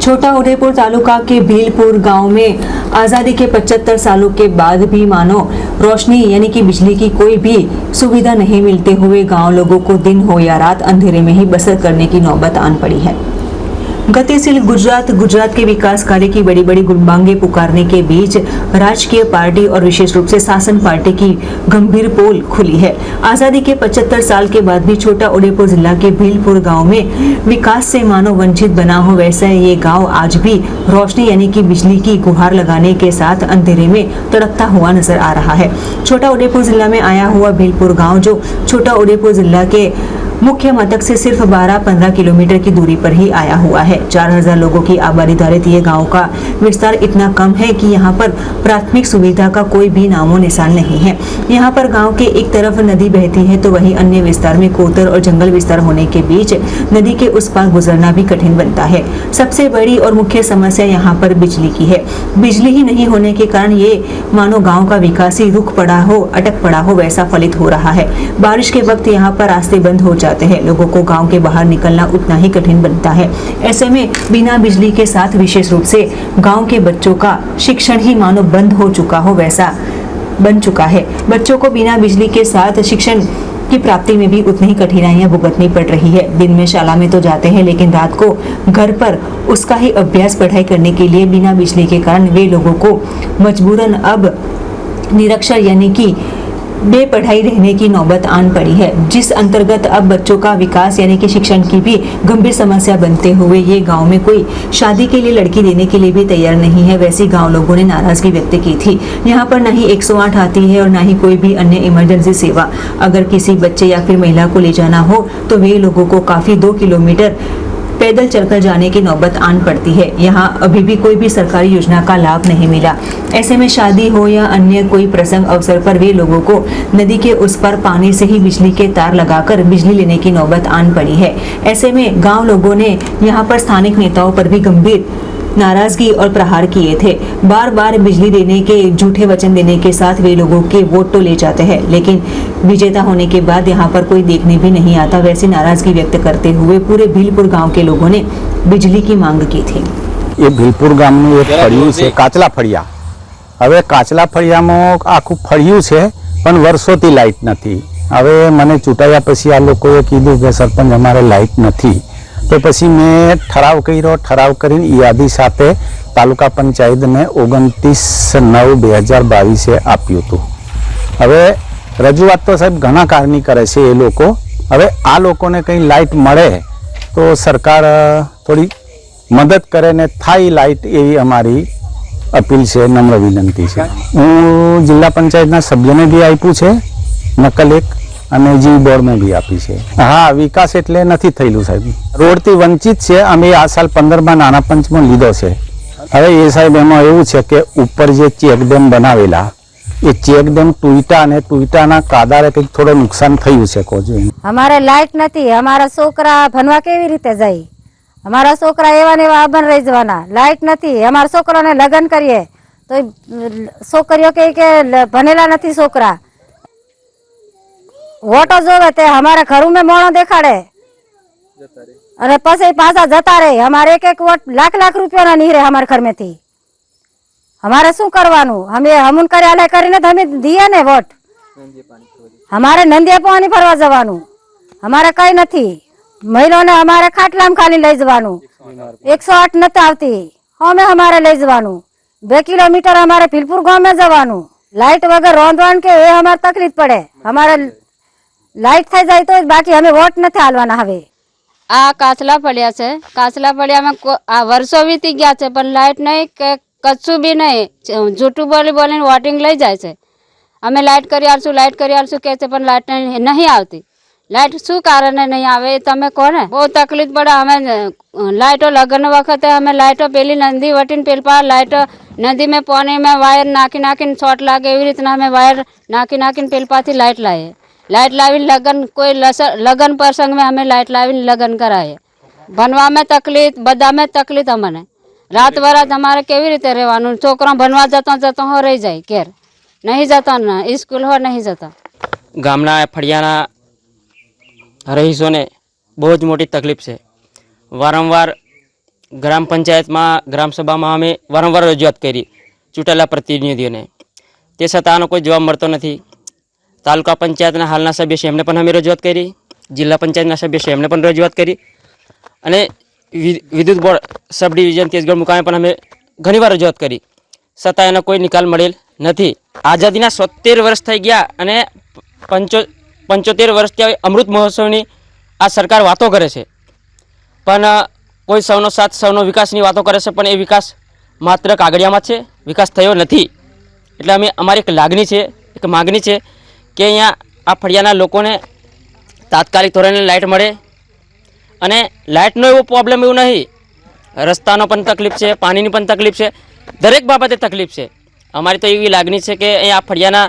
छोटा उदेपुर तालुका के भीलपुर गांव में आज़ादी के 75 सालों के बाद भी मानो रोशनी यानी कि बिजली की कोई भी सुविधा नहीं मिलते हुए गांव लोगों को दिन हो या रात अंधेरे में ही बसर करने की नौबत आन पड़ी है। गतिशील गुजरात के विकास कार्य की बड़ी बड़ी गुणबांगे पुकारने के बीच राजकीय पार्टी और विशेष रूप से शासन पार्टी की गंभीर पोल खुली है। आजादी के 75 साल के बाद भी छोटा उदेपुर जिला के भीलपुर गांव में विकास से मानो वंचित बना हो, वैसा ये गांव आज भी रोशनी यानी कि बिजली की गुहार लगाने के साथ अंधेरे में तड़पता हुआ नजर आ रहा है। छोटा उदेपुर जिला में आया हुआ भीलपुर गाँव जो छोटा उदेपुर जिला के मुख्य मथक से सिर्फ 12-15 किलोमीटर की दूरी पर ही आया हुआ है। 4000 लोगों की आबादी धारित ये गांव का विस्तार इतना कम है कि यहाँ पर प्राथमिक सुविधा का कोई भी नामो निशान नहीं है। यहाँ पर गांव के एक तरफ नदी बहती है तो वहीं अन्य विस्तार में कोतर और जंगल विस्तार होने के बीच नदी के उस पार गुजरना भी कठिन बनता है। सबसे बड़ी और मुख्य समस्या यहाँ पर बिजली की है। बिजली ही नहीं होने के कारण ये मानो गाँव का विकास ही रुक पड़ा हो, अटक पड़ा हो वैसा फलित हो रहा है। बारिश के वक्त यहाँ पर रास्ते बंद हो जाते हैं, लोगों को गांव के बाहर निकलना उतना ही कठिन बनता है। ऐसे में बिना बिजली के साथ विशेष रूप से गांव के बच्चों का शिक्षण ही मानो बंद हो चुका हो वैसा बन चुका है। बच्चों को बिना बिजली के साथ शिक्षण की प्राप्ति में भी उतनी ही कठिनाइयां भुगतनी पड़ रही है। दिन में शाला में तो जाते हैं लेकिन रात को घर पर उसका ही अभ्यास पढ़ाई करने के लिए बिना बिजली के कारण वे लोगों को मजबूरन अब निरक्षर यानी कि बेपढ़ाई रहने की नौबत आन पड़ी है, जिस अंतर्गत अब बच्चों का विकास यानी कि शिक्षण की भी गंभीर समस्या बनते हुए ये गांव में कोई शादी के लिए लड़की देने के लिए भी तैयार नहीं है। वैसी गांव लोगों ने नाराजगी व्यक्त की थी। यहाँ पर न ही 108 आती है और न ही कोई भी अन्य इमरजेंसी सेवा। अगर किसी बच्चे या फिर महिला को ले जाना हो तो वे लोगों को काफी 2 किलोमीटर पैदल चलकर जाने की नौबत आन पड़ती है। यहाँ अभी भी कोई भी सरकारी योजना का लाभ नहीं मिला। ऐसे में शादी हो या अन्य कोई प्रसंग अवसर पर वे लोगों को नदी के उस पर पानी से ही बिजली के तार लगाकर बिजली लेने की नौबत आन पड़ी है। ऐसे में गांव लोगों ने यहाँ पर स्थानिक नेताओं पर भी गंभीर नाराजगी और प्रहार किए थे। बार बार बिजली देने के झूठे वचन देने के साथ वे लोगों के वोट तो ले जाते हैं लेकिन विजेता होने के बाद यहाँ पर कोई देखने भी नहीं आता। वैसी नाराजगी व्यक्त करते हुए पूरे भीलपुर गांव के लोगों ने बिजली की मांग की थी। ये भीलपुर गाम में एक फड़िયું છે કાચલા ફળિયા। હવે કાચલા ફળિયામાં આખું ફળિયું છે પણ વર્ષોથી લાઇટ નથી। હવે મને ચૂંટાયા પછી આ લોકોએ કીધું કે સરપંચ અમારે લાઇટ નથી, તો પછી મેં ઠરાવ કર્યો। ઠરાવ કરીને યાદી સાથે તાલુકા પંચાયતને 29/9/2022 આપ્યું હતું। હવે રજૂઆત તો સાહેબ ઘણા કારની કરે છે એ લોકો। હવે આ લોકોને કંઈ લાઇટ મળે તો સરકાર થોડી મદદ કરે ને થાય લાઇટ એવી અમારી અપીલ છે, નમ્ર વિનંતી છે। હું જિલ્લા પંચાયતના સભ્યને બી આપ્યું છે નકલ એક અને જીવ બોર્ડમાં બી આપી છે। હા, વિકાસ એટલે નથી થયેલું સાહેબ, રોડથી વંચિત છે। અમે આ સાલ 15માં નાના પંચમાં લીધો છે। હવે એ સાહેબ એમાં એવું છે કે ઉપર જે ચેકડેમ બનાવેલા એ ચેકડેમ તૂટ્યા અને તૂટ્યાના કાદારે કંઈક થોડો નુકસાન થયું છે। કોજો અમારે લાઇટ નથી, અમારા છોકરા ભણવા કેવી રીતે જાય? અમારા છોકરા એવા ને એવા અબન રહી જવાના। લાઇટ નથી, અમારા છોકરાને લગ્ન કરીએ તો છોકરીઓ કે ભણેલા નથી છોકરા, વોટો જોવે તે અમારા ઘરું में મોણો દેખાડે અને પછી પાછા જતા રહે। અમારે એક વોટ લાખ રૂપિયાના નહીં રહે અમારા घर में थी। हमारे शू करवानू? हमें कार्यालय करीने तो हमें दिए ने वोट। हमारे नंदिया पानी भरवा जवानू, हमारे कई नहीं। महिला ने हमारे खाटला में खाली ले जवानू, 108 नहीं आती हमें हमारे ले जवानू। 2 किलोमीटर हमारे भीलपुर गांव में जवानू। लाइट वगैरह रोंदवान के ये हमारे तकलीफ पड़े। हमारे लाइट थी जाए तो बाकी हमें वोट नहीं हालवाना। हवे आ काचला फळिया छे, काचला फळिया में वर्षो वीती गया छे पण लाइट नहीं के कछु भी नहीं। झूठू बोली वोटिंग लई जाए छे। हमें लाइट करी आलशु कहे छे पण लाइट नहीं आवती। लाइट शू कारण नहीं आवे तमे कोने? बहुत तकलीफ पड़े। हमें लाइटो लगन वखते हमें लाइटो पेली नंदी वटीन पेलपा लाइटो नदी में पानी में वायर नाखी शॉर्ट लागे एवी रीतना हमें वायर नाखी पेलपाथी लाइट लाए। लाइट लावी लगन कोई लगन प्रसंग में हमें लाइट लावी लगन कराए। भणवा में तकलीफ, बधा में तकलीफ। अमने रात बरात हमारे केवी रीते रहवानुं? छोकरा भणवा जता हो रही जाए, केर नहीं जता ना स्कूल हो नहीं जता। गामना फड़ियाना रहीशों ने बहुत मोटी तकलीफ है। वारंवार ગ્રામ પંચાયતમાં ગ્રામસભામાં અમે વારંવાર રજૂઆત કરી ચૂંટાયેલા પ્રતિનિધિઓને, તે છતાં આનો કોઈ જવાબ મળતો નથી. તાલુકા પંચાયતના હાલના સભ્ય છે એમને પણ અમે રજૂઆત કરી, જિલ્લા પંચાયતના સભ્ય છે એમને પણ રજૂઆત કરી, અને વિદ્યુત બોર્ડ સબ ડિવિઝન તેજગઢ મુકામે પણ અમે ઘણીવાર રજૂઆત કરી, છતાં એનો કોઈ નિકાલ મળેલ નથી. આઝાદીના 70 વર્ષ થઈ ગયા અને 75 વર્ષથી અમૃત મહોત્સવની આ સરકાર વાતો કરે છે, પણ કોઈ સૌનો સાથ સૌનો વિકાસની વાતો કરે છે, પણ એ વિકાસ માત્ર કાગળિયામાં છે, વિકાસ થયો નથી. એટલે અમારી એક લાગણી છે, એક માગણી છે કે અહીંયા આ ફળિયાના લોકોને તાત્કાલિક ધોરણે લાઇટ મળે. અને લાઇટનો એવો પ્રોબ્લેમ એવું નહીં, રસ્તાનો પણ તકલીફ છે, પાણીની પણ તકલીફ છે, દરેક બાબતે તકલીફ છે. અમારી તો એવી લાગણી છે કે અહીંયા આ ફળિયાના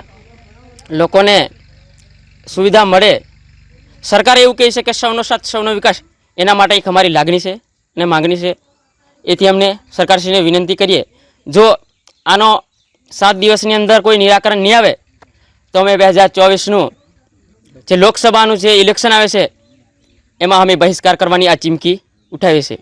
લોકોને સુવિધા મળે. સરકાર એવું કહે છે કે સૌનો સાથ સૌનો વિકાસ, એના માટે એક અમારી લાગણી છે અને માગણી છે. એથી અમને સરકારશ્રીને વિનંતી કરીએ, જો આનો 7 દિવસની અંદર કોઈ નિરાકરણ નહીં આવે તો અમે 2024નું જે લોકસભાનું જે ઇલેક્શન આવે છે એમાં અમે બહિષ્કાર કરવાની આ ચીમકી ઉઠાવી છે.